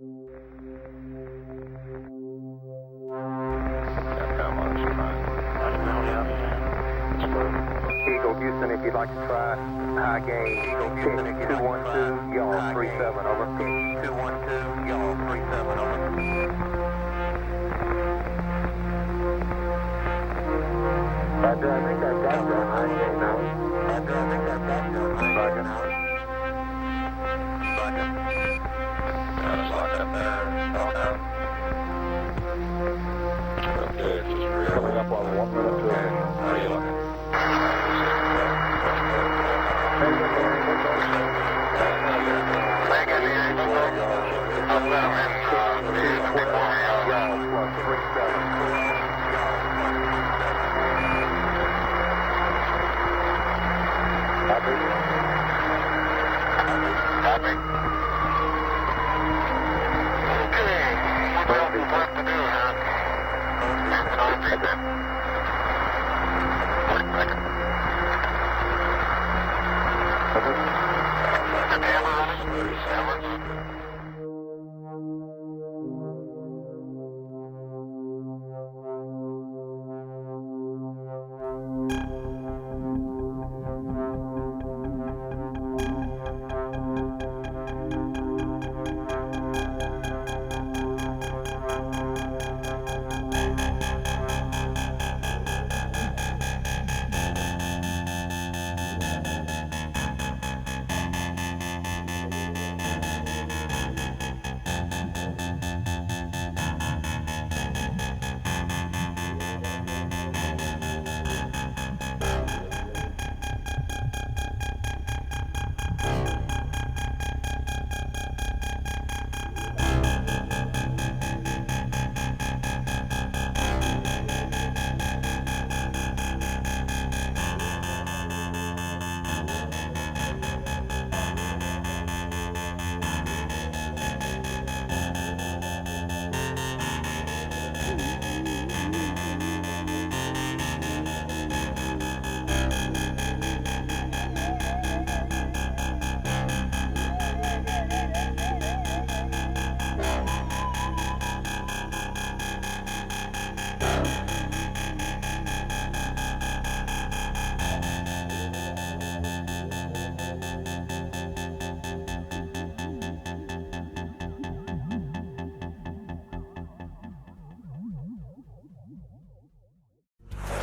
Eagle Houston, if you'd like to try high gain, Eagle Houston, 212, y'all 37, over. 212, y'all 37, over. Roger, I think I've got your high gain now. Roger, I think I've got your high gain now. Roger. That's locked up there. All down. Okay, just coming up on 1 minute to how are you looking?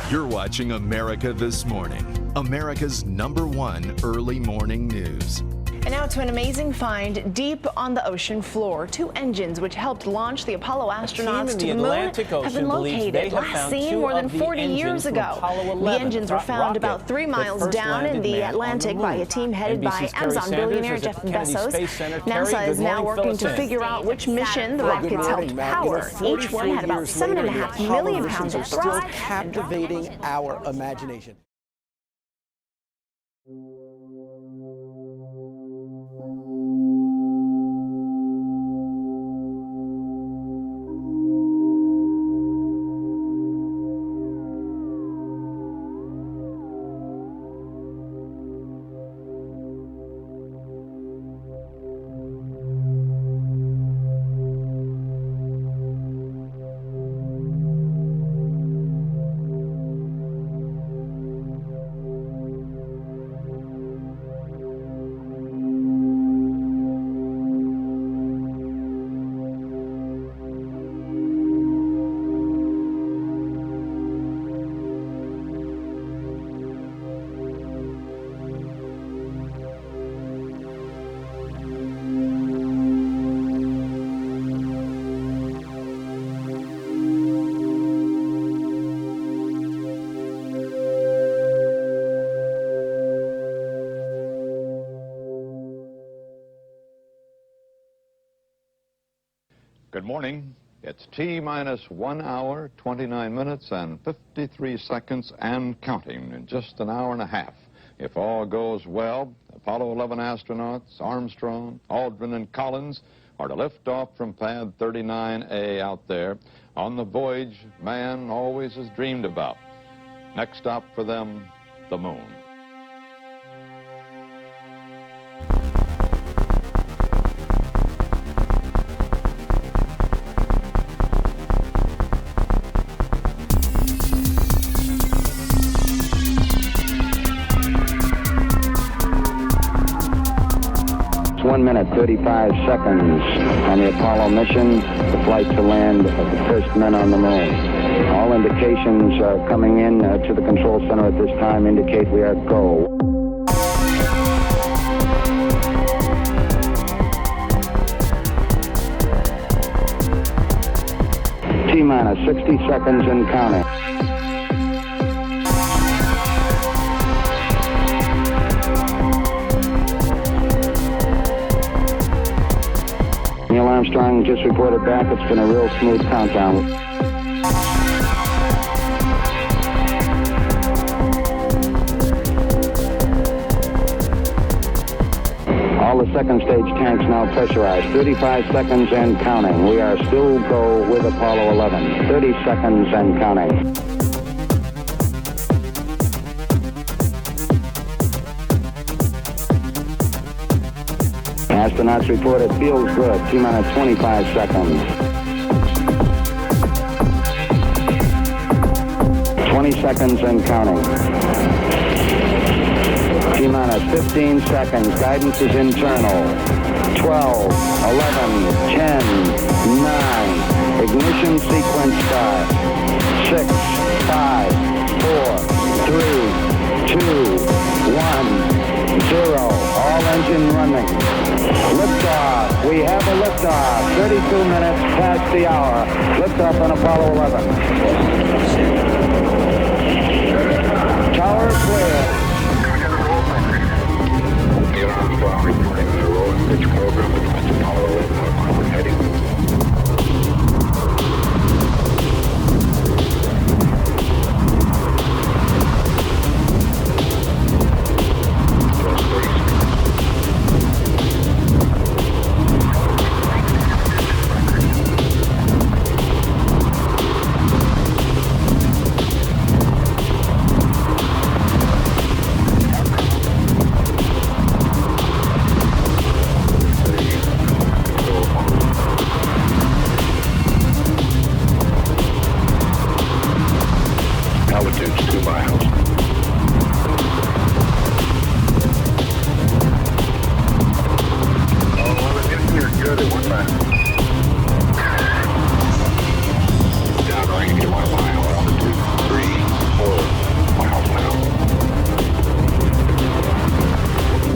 You're watching America This Morning, America's #1 early morning news. And now to an amazing find deep on the ocean floor. 2 engines which helped launch the Apollo astronauts to the moon have been located, last seen more than 40 years ago. The engines were found about 3 miles down in the Atlantic by a team headed by Amazon billionaire Jeff Bezos. NASA is now working to figure out which mission the rockets helped power. Each one had about 7.5 million pounds of thrust. Captivating our imagination. Good morning. It's T-minus 1 hour, 29 minutes, and 53 seconds and counting in just an hour and a half. If all goes well, Apollo 11 astronauts, Armstrong, Aldrin, and Collins are to lift off from pad 39A out there on the voyage man always has dreamed about. Next stop for them, the moon. minute, 35 seconds on the Apollo mission, the flight to land of the first men on the moon. All indications coming in to the control center at this time indicate we are go. T-minus 60 seconds and counting. Neil Armstrong just reported back. It's been a real smooth countdown. All the second stage tanks now pressurized. 35 seconds and counting. We are still go with Apollo 11. 30 seconds and counting. Astronauts report it feels good. T-minus 25 seconds. 20 seconds and counting. T-minus 15 seconds. Guidance is internal. 12, 11, 10, 9. Ignition sequence start. 6, 5, 4, 3, 2, 1, 0. All engine running. Liftoff. We have a liftoff. 32 minutes past the hour. Liftoff on Apollo 11. Tower clear. Neil Armstrong reporting the roll and pitch program between Apollo 11 and forward heading. Altitude's 2 miles. You're good at 1 mile. Downrange 1 mile, altitude 3, 4 miles now.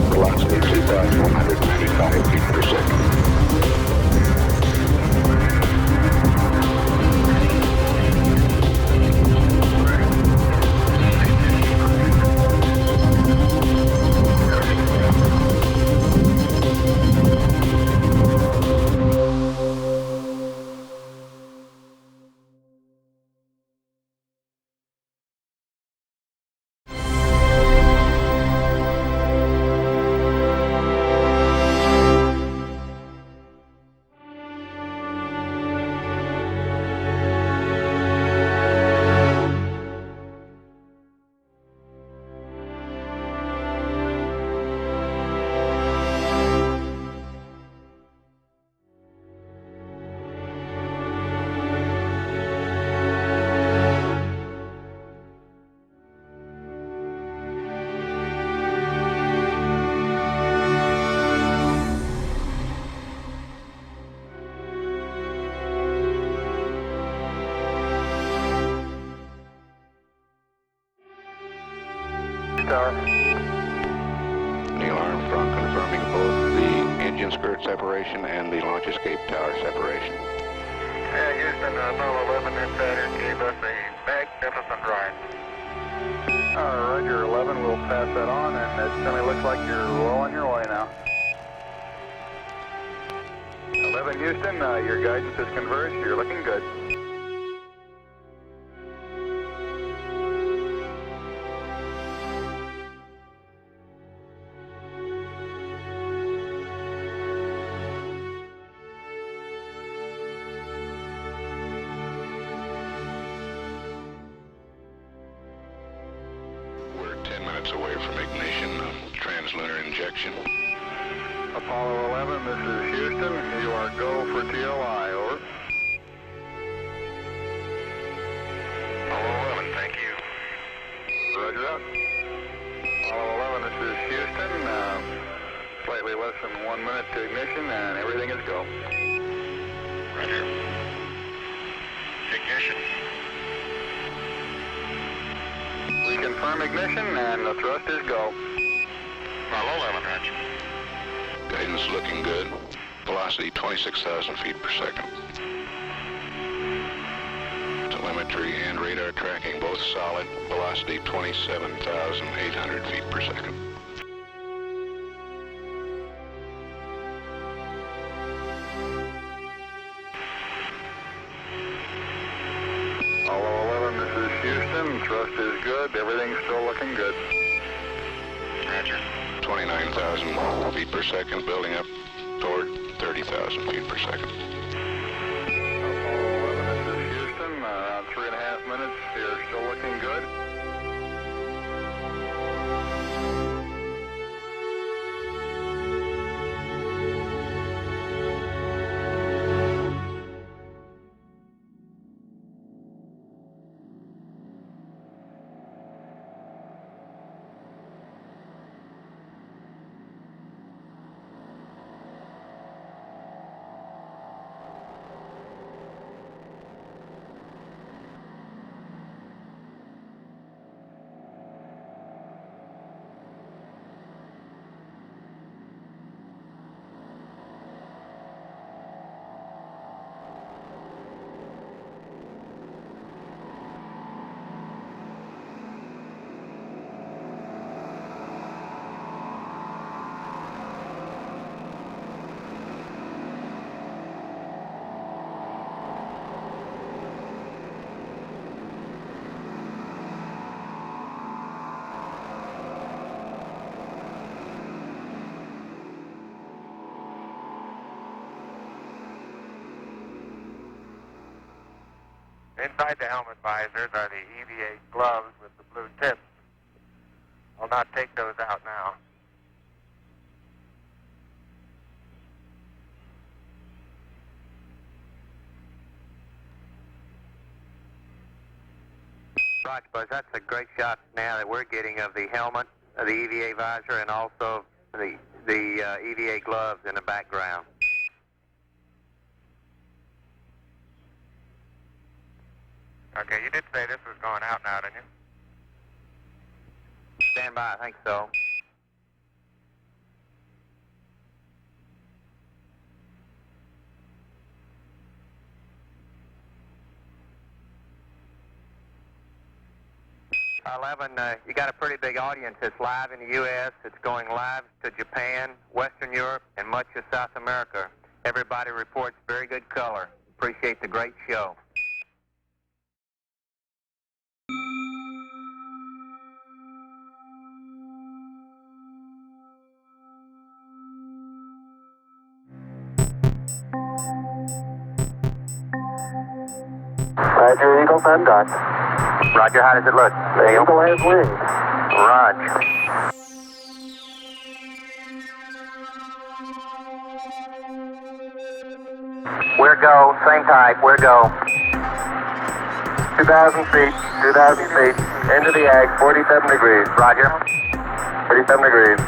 Velocity 2,195 feet per second. Neil Armstrong confirming both the engine skirt separation and the launch escape tower separation. Yeah, Houston, Apollo 11 and Saturn gave us a magnificent ride. Roger, 11, we'll pass that on, and it certainly looks like you're well on your way now. 11, Houston, your guidance is converged, you're looking good. We're 10 minutes away from ignition, translunar injection. Apollo 11, this is Houston. You are go for TLI, over. Apollo 11, thank you. Roger that. Apollo 11, this is Houston. Flight Slightly less than 1 minute to ignition, and everything is go. Roger. Ignition. We confirm ignition, and the thrust is go. Apollo 11, Roger. Guidance looking good. Velocity 26,000 feet per second. Telemetry and radar tracking both solid. Velocity 27,800 feet per second. Apollo 11, this is Houston. Thrust is good. Everything's still looking good. Roger. 29,000 feet per second, building up toward 30,000 feet per second. Apollo 11, this is Houston. Around 3.5 minutes. You're still looking good. Inside the helmet visors are the EVA gloves with the blue tips. I'll not take those out now. Roger, Buzz, that's a great shot now that we're getting of the helmet, of the EVA visor, and also the EVA gloves in the background. Okay, you did say this was going out now, didn't you? Stand by, I think so. You got a pretty big audience. It's live in the U.S., it's going live to Japan, Western Europe, and much of South America. Everybody reports very good color. Appreciate the great show. Roger, Eagle, PEMDOT. Roger, how does it look? The Eagle has wings. Roger. We're go, same type, we're go. 2,000 feet, into the ag, 47 degrees. Roger. 47 degrees.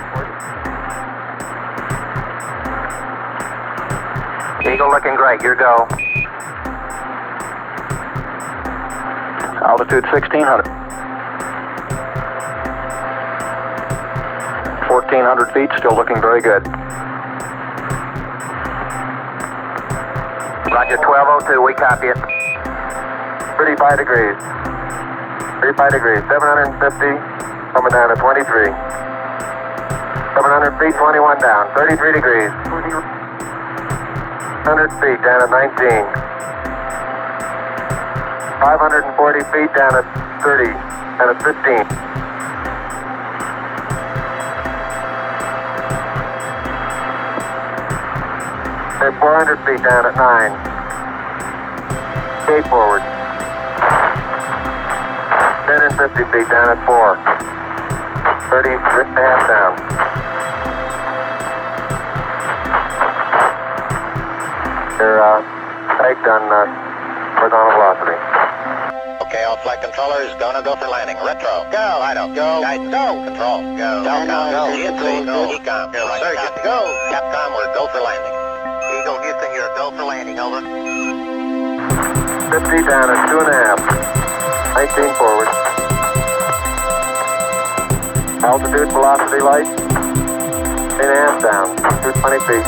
Eagle looking great, you're go. Altitude 1,600. 1,400 feet, still looking very good. Roger, 1202, we copy it. 35 degrees. 750, coming down to 23. 700 feet, 21 down, 33 degrees. 100 feet, down to 19. 540 feet, down to 30, down to 15. At 400 feet, down at 9. Gate forward. 10 and 50 feet, down at 4. 30 and a half down. They're tagged on horizontal velocity. Okay, I'll All flight controllers, gonna go for landing. Retro, go. Idle, go. Guidance, go. Control, go. Telcom, go. GNC, go. Ecom, go. Surgeon, go. Capcom, we're go for landing. Eagle Houston, you're go for landing, over. 50 down at 2.5. 19 forward. Altitude, velocity, light. 8.5 down. 220 feet.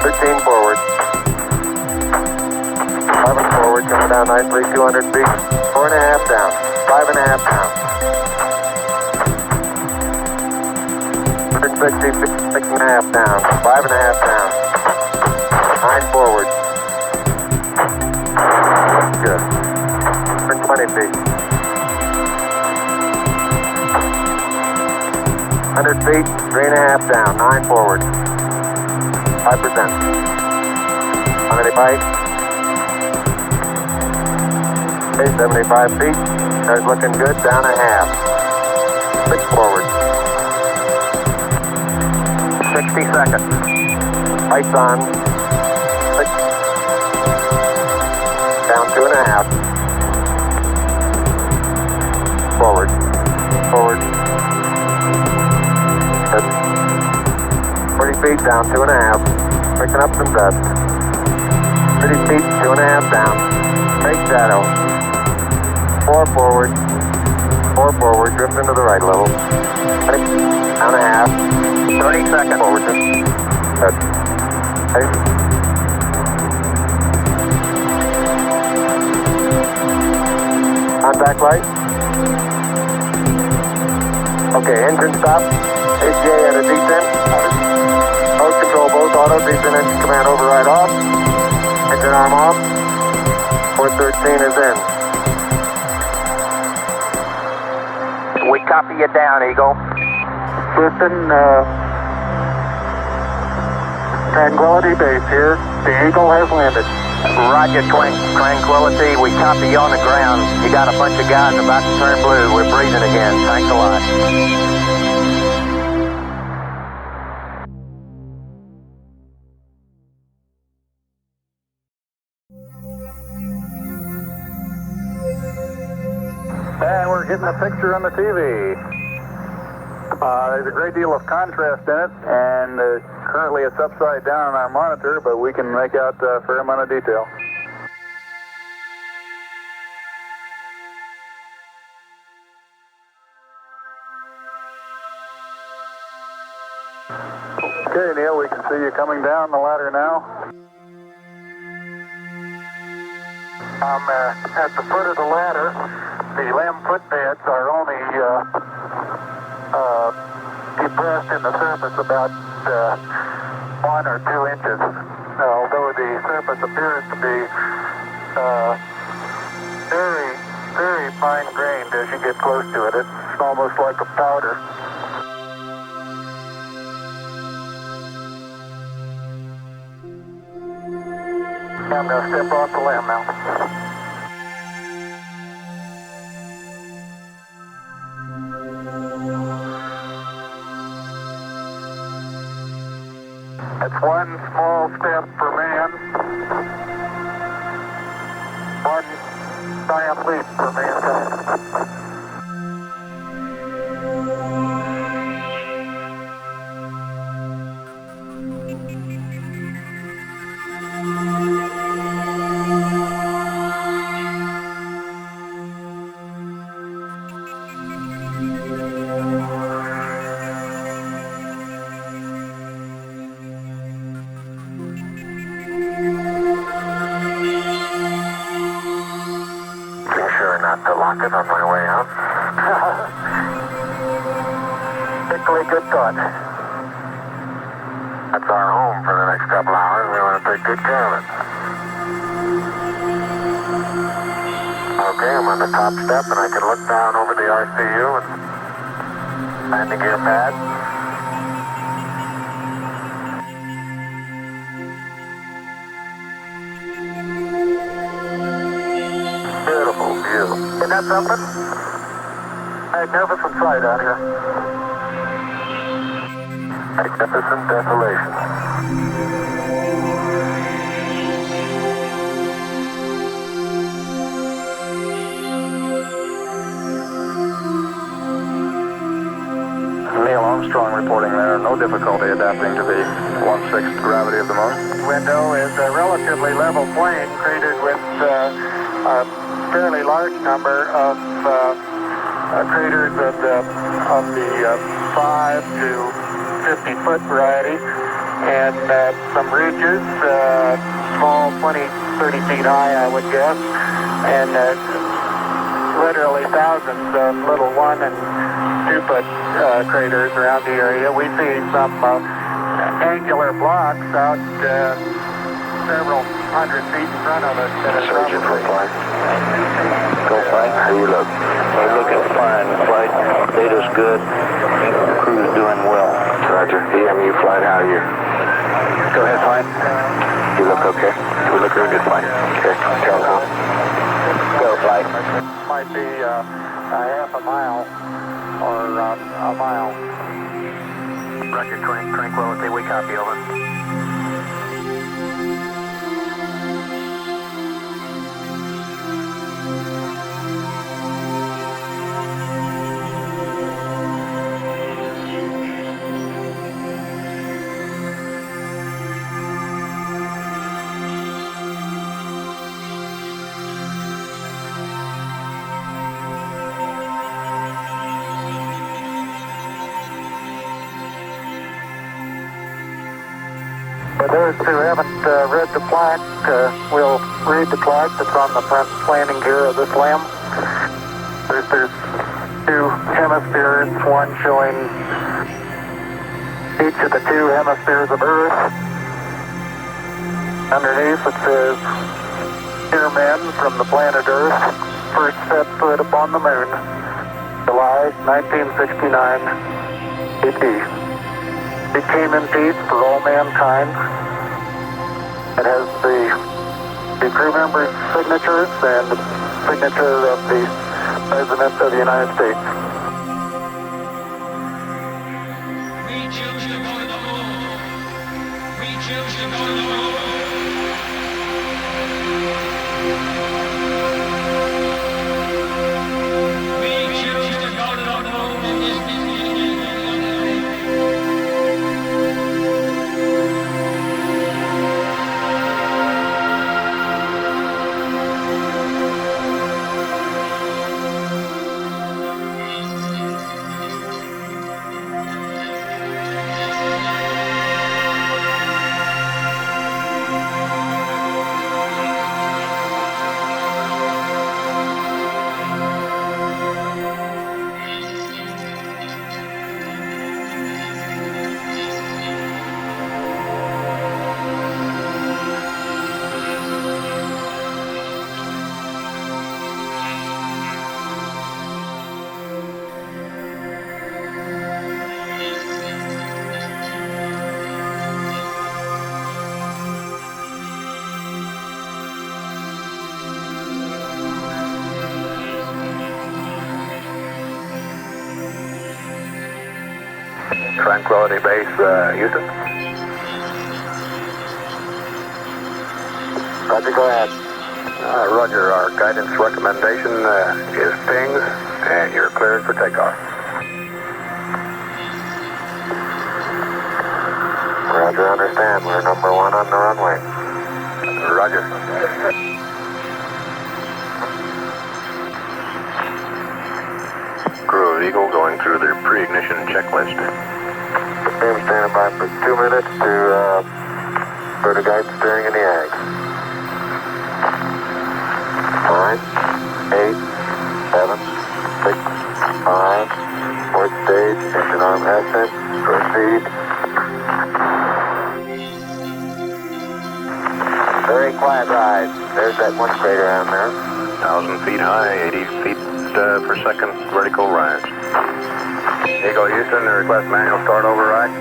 13 forward. 11 forward, coming down nicely, 200 feet. 4.5 down. 5.5 down. 160 feet, 6.5 down. 5.5 down. 9 forward. Good. 120 feet. 100 feet, 3.5 down. 9 forward. 5%. How many bites? 75 feet. Car's looking good. Down a half. 6 forward. 60 seconds. Lights on. 6. Down 2.5. Forward. Forward. Good. 40 feet down 2.5. Picking up some dust. 30 feet, 2.5 down. Take shadow. 4 forward. 4 forward. Drift into the right a little. Down a half. 30 seconds. Forward. Good. Okay. Contact light. Okay, engine stop. HJ at a descent. Mode control both auto. Descent engine command override off. Engine arm off. 413 is in. We copy you down, Eagle. Houston, Tranquility Base here. The Eagle has landed. Roger, Tranquility. We copy you on the ground. You got a bunch of guys about to turn blue. We're breathing again. Thanks a lot. And we're getting a picture on the TV. There's a great deal of contrast in it, and currently it's upside down on our monitor, but we can make out a fair amount of detail. Okay, Neil, we can see you coming down the ladder now. I'm at the foot of the ladder. The LEM footbeds are only depressed in the surface about 1 or 2 inches. Although the surface appears to be very, very fine-grained as you get close to it. It's almost like a powder. I'm going to step off the LEM now. It's one small step for man, one giant leap for mankind. To lock it on my way out. Particularly good thought. That's our home for the next couple hours. We want to take good care of it. Okay, I'm on the top step and I can look down over the RCU and landing gear pad. Beautiful view. Isn't that something? Magnificent sight out here. Magnificent desolation. reporting there. No difficulty adapting to the 1/6 gravity of the moon. Window is a relatively level plain, cratered with a fairly large number of craters of the 5 to 50 foot variety, and some ridges, small, 20, 30 feet high, I would guess, and literally thousands of little 1 and 2 foot craters around the area. We see some angular blocks out several hundred feet in front of us. Surgeon for flight. Go flight. How you look? We're looking fine. Flight data's good. Crew's doing well. Roger. EMU flight. How are you? Go ahead, flight. You look okay? We look real good, flight. Okay. Tell go, flight. Might be a half a mile or a mile. Roger, Tranquility, we copy, over. For those who haven't read the plaque, we'll read the plaque that's on the front landing gear of this LEM. There's 2 hemispheres, one showing each of the 2 hemispheres of Earth. Underneath it says, "Dear men from the planet Earth, first set foot upon the moon, July 1969 AD. It came in peace for all mankind." It has the crew members' signatures and the signature of the President of the United States. We choose to go to the moon. We choose to go to the moon. We choose to go to the moon in this Tranquility Base, Houston. Roger, go ahead. Roger, our guidance recommendation is pings, and you're cleared for takeoff. Roger, understand. We're number 1 on the runway. Roger. Crew of Eagle going through their pre-ignition checklist. I'm standing by for 2 minutes to go to guidance steering in the ag. 9, 8, 7, 6, 5, fourth stage, engine arm ascent, proceed. Very quiet ride. There's that 1 crater down there. 1,000 feet high, 80 feet per second vertical rise. Eagle Houston, request manual start override.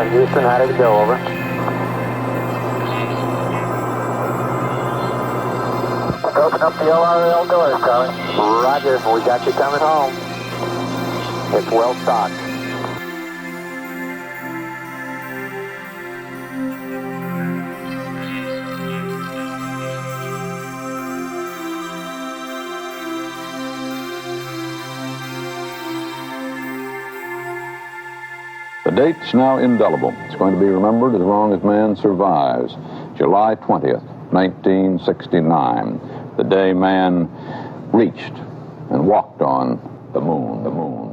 7, Houston, how did it go, over? Open up the LRL doors, Charlie. Roger, we got you coming home. It's well stocked. The date's now indelible. It's going to be remembered as long as man survives. July 20th, 1969, the day man reached and walked on the moon.